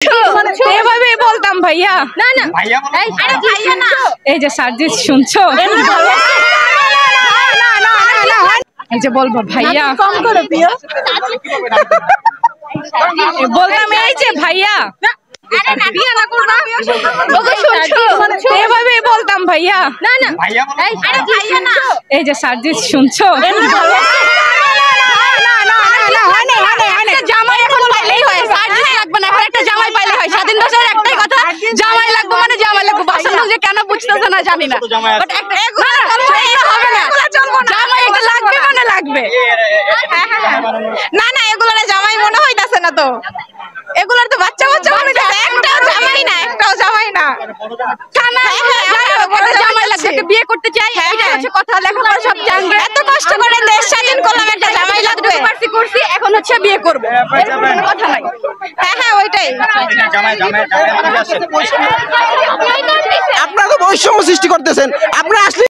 এভাবে বলতাম ভাইয়া। না না ভাইয়া না, এই যে সার্জিস শুনছো, এই যে বলবো ভাইয়া কম করে প্রিয় বলতাম, এই যে ভাইয়া এভাবে বলতাম ভাইয়া। না না ভাইয়া না, এই যে সার্জিস শুনছো, জামাই এখন পাইলেই হয়, সার্জিস লাগবে না, এখন একটা জামাই পাইলে হয়। স্বাধীন ভাষার একটাই কথা, জামাই লাগবে মানে জামাই লাগবে। ভাষা যে কেন বুঝতেছে না জানি না, বাট একটা হবে না, জামাই একটা লাগবে মানে লাগবে। না না এগুলোর জামাই মনে হইতাছে না তো, এগুলোর তো বাচ্চা বাচ্চা মনে হইতাছে। একটাও জামাই না, একটাও জামাই না, জামাই লাগবে। বিয়ে করতে চাই, এটা হচ্ছে কথা, লেখাপড়া সব জানবে, এত কষ্ট করে দেশ স্বাধীন করলাম, একটা জামাই লাগবে। করছি এখন হচ্ছে বিয়ে করবো, কথা নাই। হ্যাঁ হ্যাঁ ওইটাই। আপনারা তো বৈষম্য সৃষ্টি করতেছেন, আপনারা আসলে